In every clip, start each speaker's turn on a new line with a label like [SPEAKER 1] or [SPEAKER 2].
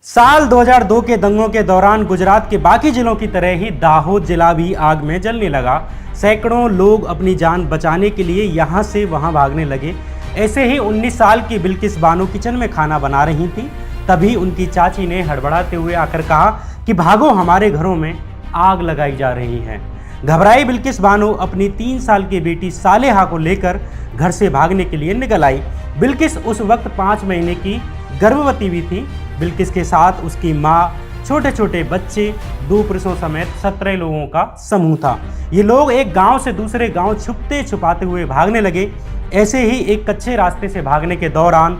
[SPEAKER 1] साल 2002 के दंगों के दौरान गुजरात के बाकी जिलों की तरह ही दाहोद जिला भी आग में जलने लगा। सैकड़ों लोग अपनी जान बचाने के लिए यहाँ से वहाँ भागने लगे। ऐसे ही 19 साल की बिल्किस बानो किचन में खाना बना रही थी। तभी उनकी चाची ने हड़बड़ाते हुए आकर कहा कि भागो, हमारे घरों में आग लगाई जा रही है। घबराई बिल्किस बानो अपनी 3 साल की बेटी सालेहा को लेकर घर से भागने के लिए निकल आई। बिल्किस उस वक्त 5 महीने की गर्भवती भी थी। बिल्किस के साथ उसकी माँ, छोटे छोटे बच्चे, 2 पुरुषों समेत 17 लोगों का समूह था। ये लोग एक गांव से दूसरे गांव छुपते छुपाते हुए भागने लगे। ऐसे ही एक कच्चे रास्ते से भागने के दौरान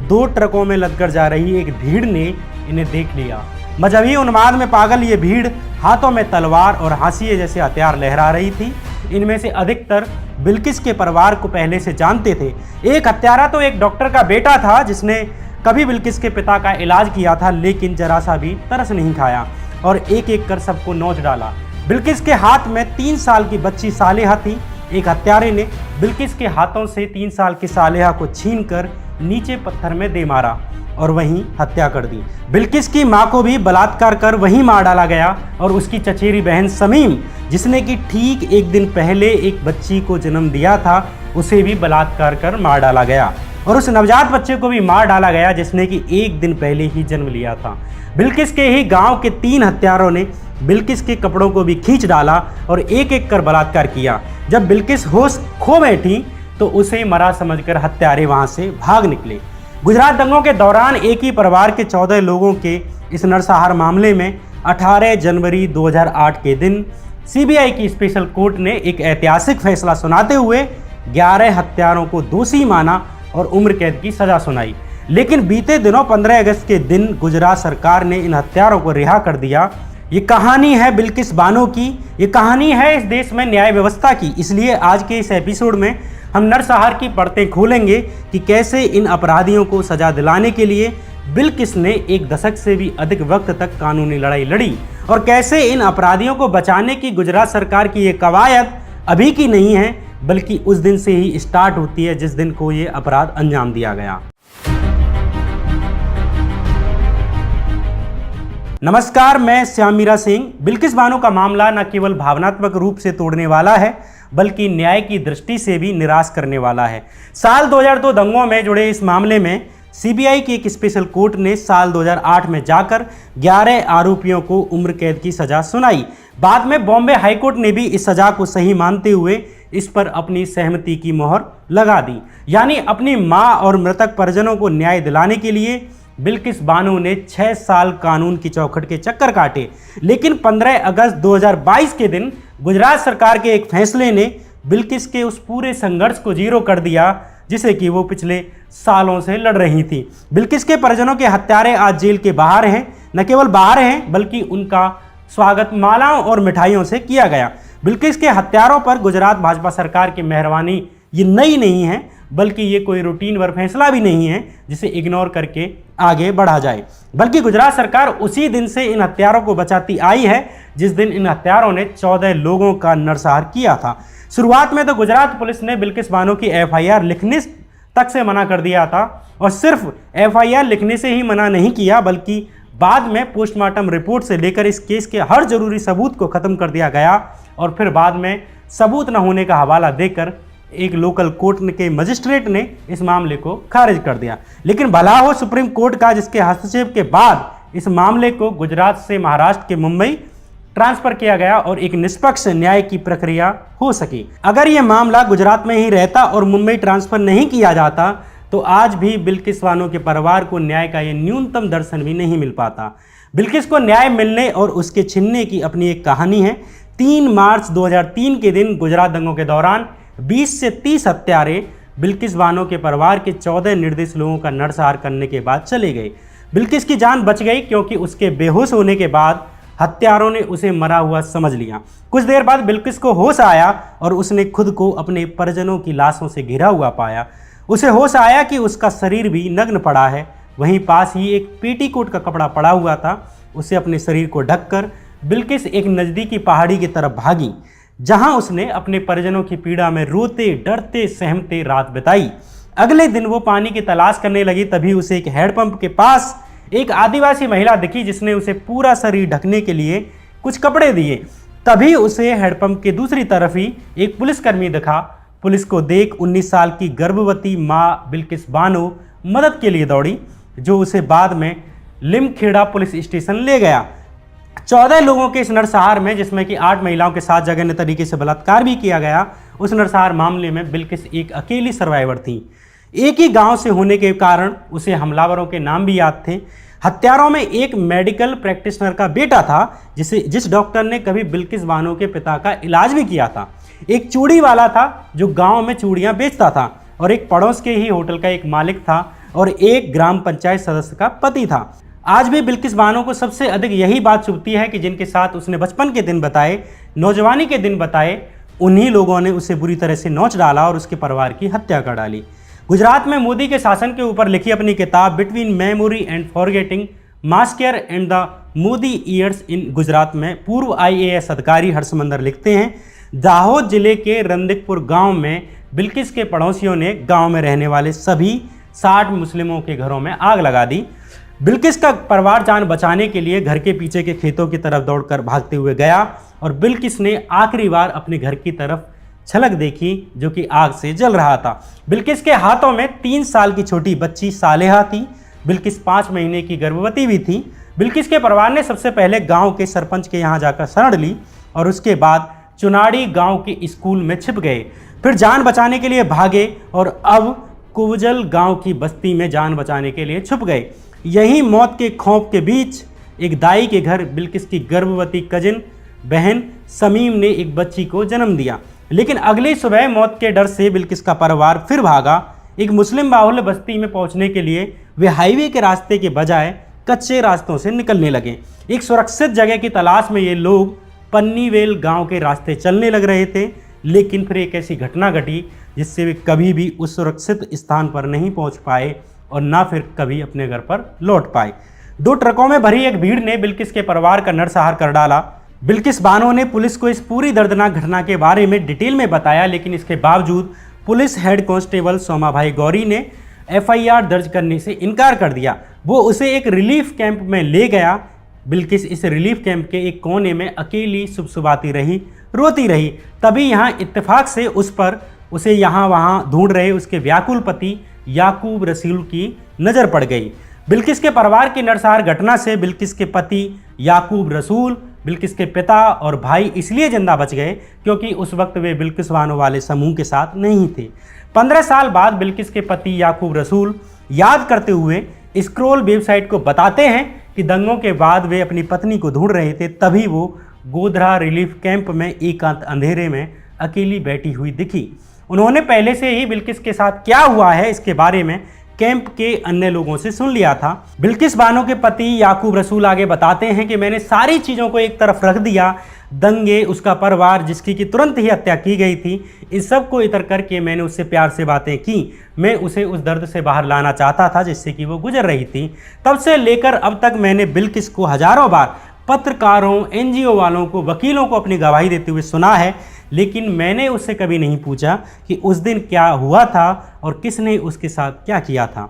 [SPEAKER 1] 2 ट्रकों में लदकर जा रही एक भीड़ ने इन्हें देख लिया। मजहबी उन्माद में पागल ये भीड़ हाथों में तलवार और हाशिए जैसे हथियार लहरा रही थी। इनमें से अधिकतर बिल्किस के परिवार को पहले से जानते थे। एक हत्यारा तो एक डॉक्टर का बेटा था जिसने कभी बिल्किस के पिता का इलाज किया था, लेकिन जरा सा भी तरस नहीं खाया और एक एक कर सबको नोच डाला। बिल्किस के हाथ में 3 साल की बच्ची सालेहा थी। एक हत्यारे ने बिल्किस के हाथों से 3 साल की सालेहा को छीनकर नीचे पत्थर में दे मारा और वहीं हत्या कर दी। बिल्किस की मां को भी बलात्कार कर वहीं मार डाला गया और उसकी चचेरी बहन समीम, जिसने कि ठीक एक दिन पहले एक बच्ची को जन्म दिया था, उसे भी बलात्कार कर मार डाला गया और उस नवजात बच्चे को भी मार डाला गया जिसने कि एक दिन पहले ही जन्म लिया था। बिल्किस के ही गांव के 3 हत्यारों ने बिल्किस के कपड़ों को भी खींच डाला और एक एक कर बलात्कार किया। जब बिल्किस होश खो बैठी तो उसे मरा समझकर हत्यारे वहां से भाग निकले। गुजरात दंगों के दौरान एक ही परिवार के 14 लोगों के इस नरसंहार मामले में 18 जनवरी 2008 के दिन सीबीआई की स्पेशल कोर्ट ने एक ऐतिहासिक फैसला सुनाते हुए 11 हत्यारों को दोषी माना और उम्र कैद की सजा सुनाई। लेकिन बीते दिनों 15 अगस्त के दिन गुजरात सरकार ने इन हत्यारों को रिहा कर दिया। ये कहानी है बिल्किस बानो की, ये कहानी है इस देश में न्याय व्यवस्था की। इसलिए आज के इस एपिसोड में हम नरसंहार की परतें खोलेंगे कि कैसे इन अपराधियों को सजा दिलाने के लिए बिल्किस ने 1 दशक से भी अधिक वक्त तक कानूनी लड़ाई लड़ी और कैसे इन अपराधियों को बचाने की गुजरात सरकार की ये कवायद अभी की नहीं है, बल्कि उस दिन से ही स्टार्ट होती है जिस दिन को ये अपराध अंजाम दिया गया। नमस्कार, मैं श्याम मीरा सिंह। बिल्किस बानो का मामला न केवल भावनात्मक रूप से तोड़ने वाला है, बल्कि न्याय की दृष्टि से भी निराश करने वाला है। साल 2002 दंगों में जुड़े इस मामले में सीबीआई की एक स्पेशल कोर्ट ने साल 2008 में जाकर 11 आरोपियों को उम्र कैद की सजा सुनाई। बाद में बॉम्बे हाईकोर्ट ने भी इस सजा को सही मानते हुए इस पर अपनी सहमति की मोहर लगा दी। यानी अपनी मां और मृतक परिजनों को न्याय दिलाने के लिए बिल्किस बानो ने 6 साल कानून की चौखट के चक्कर काटे। लेकिन 15 अगस्त 2022 के दिन गुजरात सरकार के एक फैसले ने बिल्किस के उस पूरे संघर्ष को जीरो कर दिया जिसे कि वो पिछले सालों से लड़ रही थी। बिल्किस के परिजनों के हत्यारे आज जेल के बाहर हैं। न केवल बाहर हैं, बल्कि उनका स्वागत मालाओं और मिठाइयों से किया गया। बिल्किस के हत्यारों पर गुजरात भाजपा सरकार की मेहरबानी ये नई नहीं है, बल्कि ये कोई रूटीन वर फैसला भी नहीं है जिसे इग्नोर करके आगे बढ़ा जाए, बल्कि गुजरात सरकार उसी दिन से इन हत्यारों को बचाती आई है जिस दिन इन हत्यारों ने 14 लोगों का नरसंहार किया था। शुरुआत में तो गुजरात पुलिस ने बिल्किस बानो की एफआईआर लिखने तक से मना कर दिया था और सिर्फ एफआईआर लिखने से ही मना नहीं किया, बल्कि बाद में पोस्टमार्टम रिपोर्ट से लेकर इस केस के हर जरूरी सबूत को खत्म कर दिया गया और फिर बाद में सबूत न होने का हवाला देकर एक लोकल कोर्ट के मजिस्ट्रेट ने इस मामले को खारिज कर दिया। लेकिन भला हो सुप्रीम कोर्ट का, जिसके हस्तक्षेप के बाद इस मामले को गुजरात से महाराष्ट्र के मुंबई ट्रांसफर किया गया और एक निष्पक्ष न्याय की प्रक्रिया हो सकी। अगर यह मामला गुजरात में ही रहता और मुंबई ट्रांसफर नहीं किया जाता तो आज भी बिल्किस बानो के परिवार को न्याय का ये न्यूनतम दर्शन भी नहीं मिल पाता। बिल्किस को न्याय मिलने और उसके छिनने की अपनी एक कहानी है। 3 मार्च 2003 के दिन गुजरात दंगों के दौरान 20 से 30 हत्यारे बिल्किस बानो के परिवार के 14 निर्दोष लोगों का नरसंहार करने के बाद चले गए। बिल्किस की जान बच गई क्योंकि उसके बेहोश होने के बाद हत्यारों ने उसे मरा हुआ समझ लिया। कुछ देर बाद बिल्किस को होश आया और उसने खुद को अपने परिजनों की लाशों से घिरा हुआ पाया। उसे होश आया कि उसका शरीर भी नग्न पड़ा है। वहीं पास ही एक पेटीकोट का कपड़ा पड़ा हुआ था। उसे अपने शरीर को ढककर बिल्किस एक नज़दीकी पहाड़ी की तरफ भागी, जहां उसने अपने परिजनों की पीड़ा में रोते डरते सहमते रात बिताई। अगले दिन वो पानी की तलाश करने लगी। तभी उसे एक हैंडपंप के पास एक आदिवासी महिला दिखी जिसने उसे पूरा शरीर ढकने के लिए कुछ कपड़े दिए। तभी उसे हैंडपंप के दूसरी तरफ ही एक पुलिसकर्मी दिखा। पुलिस को देख 19 साल की गर्भवती मां बिल्किस बानो मदद के लिए दौड़ी, जो उसे बाद में लिमखेड़ा पुलिस स्टेशन ले गया। 14 लोगों के इस नरसंहार में, जिसमें कि 8 महिलाओं के साथ जघन्य तरीके से बलात्कार भी किया गया, उस नरसंहार मामले में बिल्किस एक अकेली सर्वाइवर थी। एक ही गांव से होने के कारण उसे हमलावरों के नाम भी याद थे। हत्यारों में एक मेडिकल प्रैक्टिशनर का बेटा था, जिस डॉक्टर ने कभी बिल्किस बानो के पिता का इलाज भी किया था। एक चूड़ी वाला था जो गांव में चूड़ियां बेचता था, और एक पड़ोस के ही होटल का एक मालिक था, और एक ग्राम पंचायत सदस्य का पति था। आज भी बिल्किस बानो को सबसे अधिक यही बात चुभती है कि जिनके साथ उसने बचपन के दिन बताए, नौजवानी के दिन बताए, उन्हीं लोगों ने उसे बुरी तरह से नोच डाला और उसके परिवार की हत्या कर डाली। गुजरात में मोदी के शासन के ऊपर लिखी अपनी किताब between memory and forgetting massacre and the Modi years in Gujarat में पूर्व IAS अधिकारी हर्षमंदर लिखते हैं, दाहोद जिले के रंदिकपुर गांव में बिल्किस के पड़ोसियों ने गांव में रहने वाले सभी 60 मुस्लिमों के घरों में आग लगा दी। बिल्किस का परिवार जान बचाने के लिए घर के पीछे के खेतों की तरफ दौड़कर भागते हुए गया, और बिल्किस ने आखिरी बार अपने घर की तरफ झलक देखी जो कि आग से जल रहा था। बिल्किस के हाथों में 3 साल की छोटी बच्ची सालेहा थी। बिल्किस 5 महीने की गर्भवती भी थी। बिल्किस के परिवार ने सबसे पहले गांव के सरपंच के यहां जाकर शरण ली, और उसके बाद चुनाड़ी गांव के स्कूल में छिप गए। फिर जान बचाने के लिए भागे, और अब कुवजल गांव की बस्ती में जान बचाने के लिए छुप गए। यहीं मौत के खौफ के बीच एक दाई के घर बिल्किस की गर्भवती कजिन बहन समीम ने एक बच्ची को जन्म दिया। लेकिन अगली सुबह मौत के डर से बिल्किस का परिवार फिर भागा। एक मुस्लिम बाहुल्य बस्ती में पहुंचने के लिए वे हाईवे के रास्ते के बजाय कच्चे रास्तों से निकलने लगे। एक सुरक्षित जगह की तलाश में ये लोग पन्नीवेल गांव के रास्ते चलने लग रहे थे, लेकिन फिर एक ऐसी घटना घटी जिससे वे कभी भी उस सुरक्षित स्थान पर नहीं पहुंच पाए, और ना फिर कभी अपने घर पर लौट पाए। 2 ट्रकों में भरी एक भीड़ ने बिल्किस के परिवार का नरसंहार कर डाला। बिल्किस बानो ने पुलिस को इस पूरी दर्दनाक घटना के बारे में डिटेल में बताया, लेकिन इसके बावजूद police head constable Somabhai Gauri ने FIR दर्ज करने से इनकार कर दिया। वो उसे एक रिलीफ कैंप में ले गया। बिल्किस इस रिलीफ कैंप के एक कोने में अकेली सुबसुबाती रही, रोती रही। तभी यहाँ इत्तेफाक से उसे यहाँ वहाँ ढूंढ रहे उसके व्याकुल पति याकूब रसूल की नज़र पड़ गई। बिल्किस के परिवार की नरसंहार घटना से बिल्किस के पति याकूब रसूल, बिल्किस के पिता और भाई इसलिए जिंदा बच गए क्योंकि उस वक्त वे बिल्किस बानो वाले समूह के साथ नहीं थे। 15 साल बाद बिल्किस के पति याकूब रसूल याद करते हुए स्क्रोल वेबसाइट को बताते हैं कि दंगों के बाद वे अपनी पत्नी को ढूंढ रहे थे, तभी वो गोधरा रिलीफ कैंप में एकांत अंधेरे में अकेली बैठी हुई दिखी। उन्होंने पहले से ही बिल्किस के साथ क्या हुआ है इसके बारे में कैंप के अन्य लोगों से सुन लिया था। बिल्किस बानो के पति याकूब रसूल आगे बताते हैं कि मैंने सारी चीज़ों को एक तरफ रख दिया, दंगे, उसका परिवार जिसकी कि तुरंत ही हत्या की गई थी, इस सब को इतर करके मैंने उससे प्यार से बातें की। मैं उसे उस दर्द से बाहर लाना चाहता था जिससे कि वो गुजर रही थी। तब से लेकर अब तक मैंने बिल्किस को हजारों बार पत्रकारों, NGO वालों को, वकीलों को अपनी गवाही देते हुए सुना है, लेकिन मैंने उससे कभी नहीं पूछा कि उस दिन क्या हुआ था और किसने उसके साथ क्या किया था।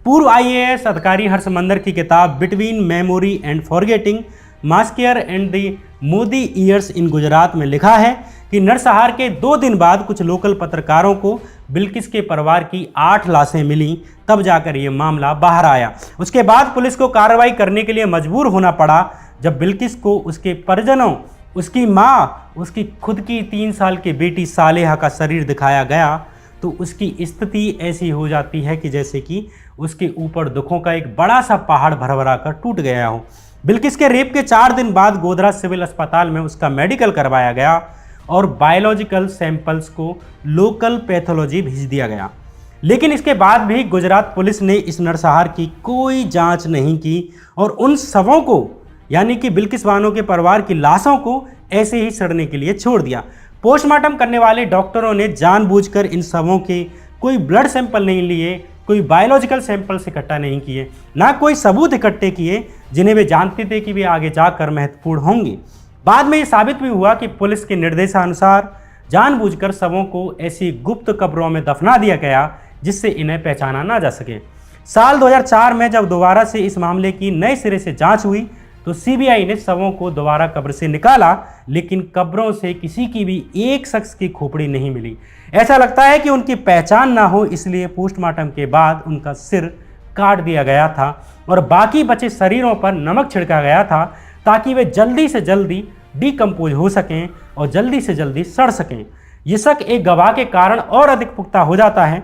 [SPEAKER 1] पूर्व IAS अधिकारी हर्षमंदर की किताब between memory and forgetting massacre and the Modi years in Gujarat में लिखा है कि नरसंहार के 2 दिन बाद कुछ लोकल पत्रकारों को बिल्किस के परिवार की 8 लाशें मिली, तब जाकर ये मामला बाहर आया। उसके बाद पुलिस को कार्रवाई करने के लिए मजबूर होना पड़ा। जब बिल्किस को उसके परिजनों, उसकी माँ, उसकी खुद की 3 साल की बेटी सालेहा का शरीर दिखाया गया तो उसकी स्थिति ऐसी हो जाती है कि जैसे कि उसके ऊपर दुखों का एक बड़ा सा पहाड़ भरभरा कर टूट गया हो। बिल्किस के रेप के 4 दिन बाद गोधरा सिविल अस्पताल में उसका मेडिकल करवाया गया और बायोलॉजिकल सैंपल्स को लोकल पैथोलॉजी भेज दिया गया। लेकिन इसके बाद भी गुजरात पुलिस ने इस नरसंहार की कोई जांच नहीं की और उन शवों को, यानी कि बिल्किस बानो के परिवार की लाशों को ऐसे ही सड़ने के लिए छोड़ दिया। पोस्टमार्टम करने वाले डॉक्टरों ने जानबूझकर इन शवों के कोई ब्लड सैंपल नहीं लिए, कोई बायोलॉजिकल सैंपल्स इकट्ठा नहीं किए, ना कोई सबूत इकट्ठे किए जिन्हें वे जानते थे कि वे आगे जाकर महत्वपूर्ण होंगे। बाद में ये साबित भी हुआ कि पुलिस के निर्देशानुसार जानबूझकर शवों को ऐसी गुप्त कब्रों में दफना दिया गया जिससे इन्हें पहचाना ना जा सके। साल 2004 में जब दोबारा से इस मामले की नए सिरे से जांच हुई तो सीबीआई ने शवों को दोबारा कब्र से निकाला, लेकिन कब्रों से किसी की भी एक शख्स की खोपड़ी नहीं मिली। ऐसा लगता है कि उनकी पहचान ना हो, इसलिए पोस्टमार्टम के बाद उनका सिर काट दिया गया था और बाकी बचे शरीरों पर नमक छिड़का गया था ताकि वे जल्दी से जल्दी डिकम्पोज हो सकें और जल्दी से जल्दी सड़ सकें। ये शक एक गवाह के कारण और अधिक पुख्ता हो जाता है।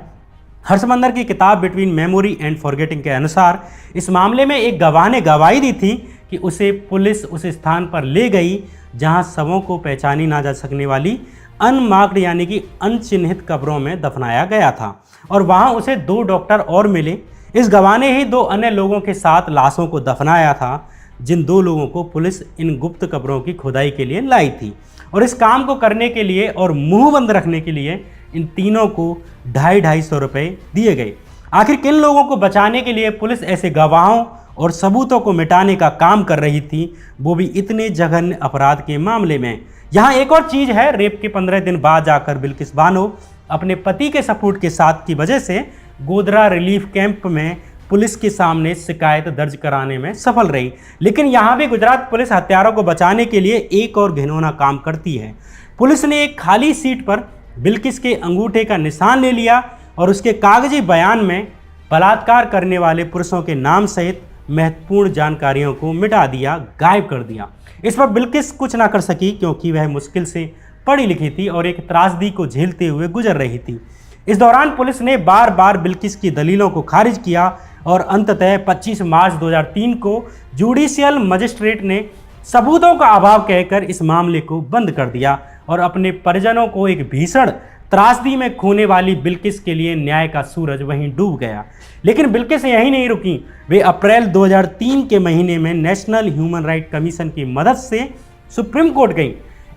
[SPEAKER 1] हर्षमंदर की किताब बिटवीन मेमोरी एंड फॉरगेटिंग के अनुसार इस मामले में एक गवाह ने गवाही दी थी कि उसे पुलिस उस स्थान पर ले गई जहां शवों को पहचानी ना जा सकने वाली अनमार्क्ड यानी कि अनचिन्हित कब्रों में दफनाया गया था और वहां उसे 2 डॉक्टर और मिले। इस गवाह ने ही 2 अन्य लोगों के साथ लाशों को दफनाया था, जिन 2 लोगों को पुलिस इन गुप्त कब्रों की खुदाई के लिए लाई थी। और इस काम को करने के लिए और मुंह बंद रखने के लिए इन तीनों को 250 रुपये दिए गए। आखिर किन लोगों को बचाने के लिए पुलिस ऐसे गवाहों और सबूतों को मिटाने का काम कर रही थी, वो भी इतने जघन्य अपराध के मामले में। यहाँ एक और चीज़ है, रेप के 15 दिन बाद जाकर बिल्किस बानो अपने पति के सपोर्ट के साथ की वजह से गोधरा रिलीफ कैंप में पुलिस के सामने शिकायत दर्ज कराने में सफल रही। लेकिन यहाँ भी गुजरात पुलिस हत्यारों को बचाने के लिए एक और घिनौना काम करती है। पुलिस ने एक खाली सीट पर बिल्किस के अंगूठे का निशान ले लिया और उसके कागजी बयान में बलात्कार करने वाले पुरुषों के नाम सहित महत्वपूर्ण जानकारियों को मिटा दिया, गायब कर दिया। इस पर बिल्किस कुछ ना कर सकी क्योंकि वह मुश्किल से पढ़ी लिखी थी और एक त्रासदी को झेलते हुए गुजर रही थी। इस दौरान पुलिस ने बार बार बिल्किस की दलीलों को खारिज किया और अंततः 25 मार्च 2003 को जुडिशियल मजिस्ट्रेट ने सबूतों का अभाव कहकर इस मामले को बंद कर दिया और अपने परिजनों को एक भीषण त्रासदी में खोने वाली बिल्किस के लिए न्याय का सूरज वहीं डूब गया। लेकिन बिल्किस यहीं नहीं रुकी, वे अप्रैल 2003 के महीने में नेशनल ह्यूमन राइट कमीशन की मदद से सुप्रीम कोर्ट गई।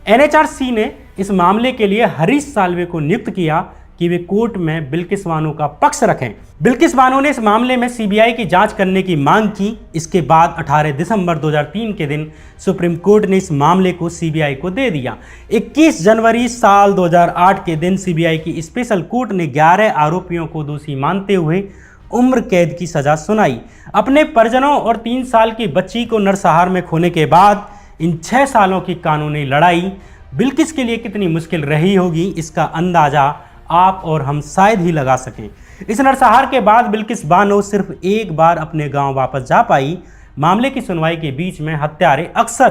[SPEAKER 1] एनएचआरसी ने इस मामले के लिए हरीश साल्वे को नियुक्त किया कि वे कोर्ट में बिल्किस बानो का पक्ष रखें। बिल्किस बानो ने इस मामले में सीबीआई की जांच करने की मांग की। इसके बाद 18 दिसंबर 2003 के दिन सुप्रीम कोर्ट ने इस मामले को सीबीआई को दे दिया। 21 जनवरी साल 2008 के दिन सीबीआई की स्पेशल कोर्ट ने 11 आरोपियों को दोषी मानते हुए उम्र कैद की सजा सुनाई। अपने परिजनों और 3 साल की बच्ची को नरसंहार में खोने के बाद इन 6 सालों की कानूनी लड़ाई बिल्किस के लिए कितनी मुश्किल रही होगी, इसका अंदाजा आप और हम शायद ही लगा सकें। इस नरसंहार के बाद बिल्किस बानो सिर्फ एक बार अपने गांव वापस जा पाई। मामले की सुनवाई के बीच में हत्यारे अक्सर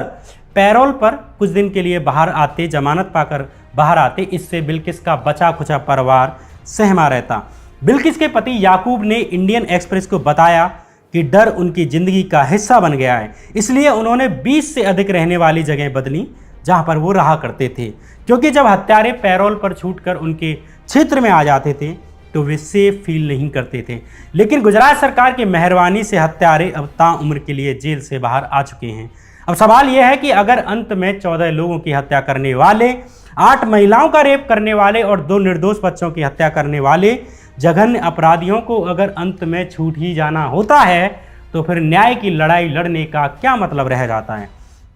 [SPEAKER 1] पैरोल पर कुछ दिन के लिए बाहर आते, जमानत पाकर बाहर आते। इससे बिल्किस का बचा खुचा परिवार सहमा रहता। बिल्किस के पति याकूब ने इंडियन एक्सप्रेस को बताया कि डर उनकी ज़िंदगी का हिस्सा बन गया है, इसलिए उन्होंने 20 से अधिक रहने वाली जगह बदली जहां पर वो रहा करते थे, क्योंकि जब हत्यारे पैरोल पर छूटकर उनके क्षेत्र में आ जाते थे तो वे सेफ फील नहीं करते थे। लेकिन गुजरात सरकार की मेहरबानी से हत्यारे अब ताउम्र के लिए जेल से बाहर आ चुके हैं। अब सवाल यह है कि अगर अंत में 14 लोगों की हत्या करने वाले, 8 महिलाओं का रेप करने वाले और 2 निर्दोष बच्चों की हत्या करने वाले जघन्य अपराधियों को अगर अंत में छूट ही जाना होता है तो फिर न्याय की लड़ाई लड़ने का क्या मतलब रह जाता है।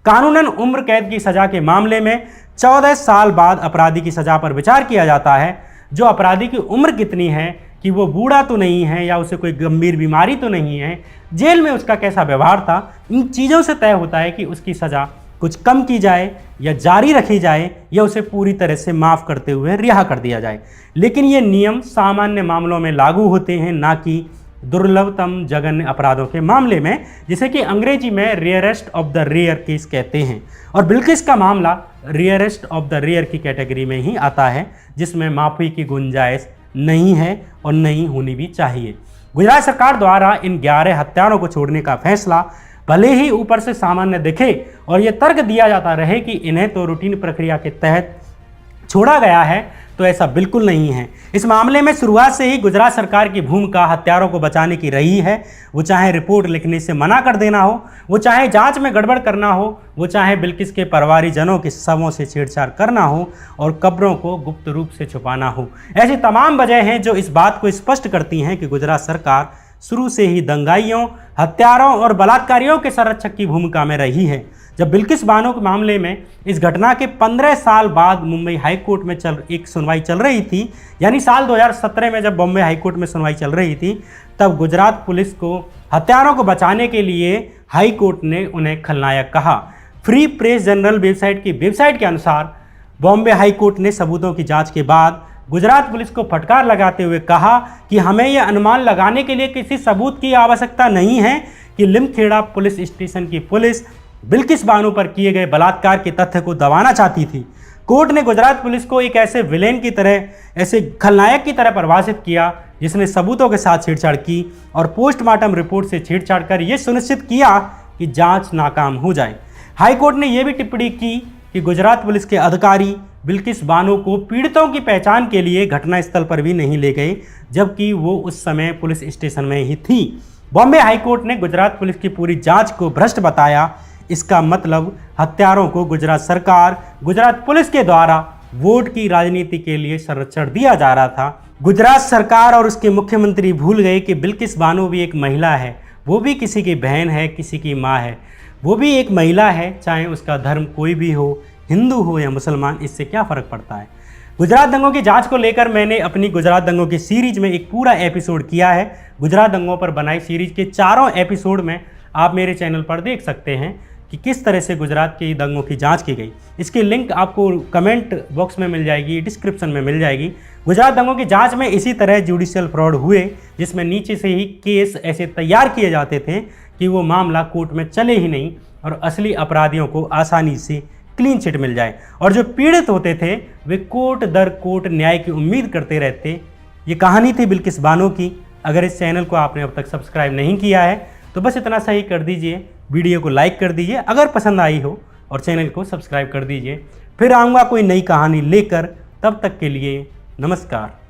[SPEAKER 1] कानूनन उम्र कैद की सजा के मामले में 14 साल बाद अपराधी की सजा पर विचार किया जाता है। जो अपराधी की उम्र कितनी है, कि वो बूढ़ा तो नहीं है या उसे कोई गंभीर बीमारी तो नहीं है, जेल में उसका कैसा व्यवहार था, इन चीज़ों से तय होता है कि उसकी सज़ा कुछ कम की जाए या जारी रखी जाए या उसे पूरी तरह से माफ़ करते हुए रिहा कर दिया जाए। लेकिन ये नियम सामान्य मामलों में लागू होते हैं, ना कि दुर्लभतम जघन्य अपराधों के मामले में, जिसे कि अंग्रेजी में rarest of the rare case कहते हैं। और बिल्किस का मामला रेयरेस्ट ऑफ द रेयर की कैटेगरी में ही आता है, जिसमें माफ़ी की गुंजाइश नहीं है और नहीं होनी भी चाहिए। गुजरात सरकार द्वारा इन 11 हत्यारों को छोड़ने का फैसला भले ही ऊपर से सामान्य दिखे और ये तर्क दिया जाता रहे कि इन्हें तो रूटीन प्रक्रिया के तहत छोड़ा गया है, तो ऐसा बिल्कुल नहीं है। इस मामले में शुरुआत से ही गुजरात सरकार की भूमिका हत्यारों को बचाने की रही है। वो चाहे रिपोर्ट लिखने से मना कर देना हो, वो चाहे जांच में गड़बड़ करना हो, वो चाहे बिल्किस के परिवारीजनों के शवों से छेड़छाड़ करना हो और कब्रों को गुप्त रूप से छुपाना हो। ऐसी तमाम वजह हैं जो इस बात को स्पष्ट करती हैं कि गुजरात सरकार शुरू से ही दंगाइयों, हत्यारों और बलात्कारियों के संरक्षक की भूमिका में रही है। जब बिल्किस बानो के मामले में इस घटना के 15 साल बाद मुंबई हाई कोर्ट में एक सुनवाई चल रही थी, यानी साल 2017 में जब बॉम्बे हाई कोर्ट में सुनवाई चल रही थी, तब गुजरात पुलिस को हत्यारों को बचाने के लिए हाई कोर्ट ने उन्हें खलनायक कहा। फ्री प्रेस जनरल वेबसाइट की वेबसाइट के अनुसार बॉम्बे हाई कोर्ट ने सबूतों की जांच के बाद गुजरात पुलिस को फटकार लगाते हुए कहा कि हमें यह अनुमान लगाने के लिए किसी सबूत की आवश्यकता नहीं है कि लिमखेड़ा पुलिस स्टेशन की पुलिस बिल्किस बानो पर किए गए बलात्कार के तथ्य को दबाना चाहती थी। कोर्ट ने गुजरात पुलिस को एक ऐसे विलेन की तरह, ऐसे खलनायक की तरह परिभाषित किया जिसने सबूतों के साथ छेड़छाड़ की और पोस्टमार्टम रिपोर्ट से छेड़छाड़ कर यह सुनिश्चित किया कि जांच नाकाम हो जाए। हाई कोर्ट ने यह भी टिप्पणी की कि गुजरात पुलिस के अधिकारी बिल्किस बानो को पीड़ितों की पहचान के लिए घटनास्थल पर भी नहीं ले गए, जबकि वो उस समय पुलिस स्टेशन में ही थी। बॉम्बे हाई कोर्ट ने गुजरात पुलिस की पूरी जांच को भ्रष्ट बताया। इसका मतलब हत्यारों को गुजरात सरकार, गुजरात पुलिस के द्वारा वोट की राजनीति के लिए संरक्षण दिया जा रहा था। गुजरात सरकार और उसके मुख्यमंत्री भूल गए कि बिल्किस बानो भी एक महिला है, वो भी किसी की बहन है, किसी की माँ है, वो भी एक महिला है, चाहे उसका धर्म कोई भी हो, हिंदू हो या मुसलमान, इससे क्या फ़र्क पड़ता है। गुजरात दंगों की जांच को लेकर मैंने अपनी गुजरात दंगों की सीरीज में एक पूरा एपिसोड किया है। गुजरात दंगों पर बनाई सीरीज के चारों एपिसोड में आप मेरे चैनल पर देख सकते हैं कि किस तरह से गुजरात के दंगों की जांच की गई। इसकी लिंक आपको कमेंट बॉक्स में मिल जाएगी, डिस्क्रिप्शन में मिल जाएगी। गुजरात दंगों की जांच में इसी तरह जुडिशियल फ्रॉड हुए, जिसमें नीचे से ही केस ऐसे तैयार किए जाते थे कि वो मामला कोर्ट में चले ही नहीं और असली अपराधियों को आसानी से क्लीन चिट मिल जाए, और जो पीड़ित होते थे वे कोर्ट दर कोर्ट न्याय की उम्मीद करते रहते। ये कहानी थी बिल्किस बानो की। अगर इस चैनल को आपने अब तक सब्सक्राइब नहीं किया है तो बस इतना सही कर दीजिए, वीडियो को लाइक कर दीजिए अगर पसंद आई हो, और चैनल को सब्सक्राइब कर दीजिए। फिर आऊँगा कोई नई कहानी लेकर, तब तक के लिए नमस्कार।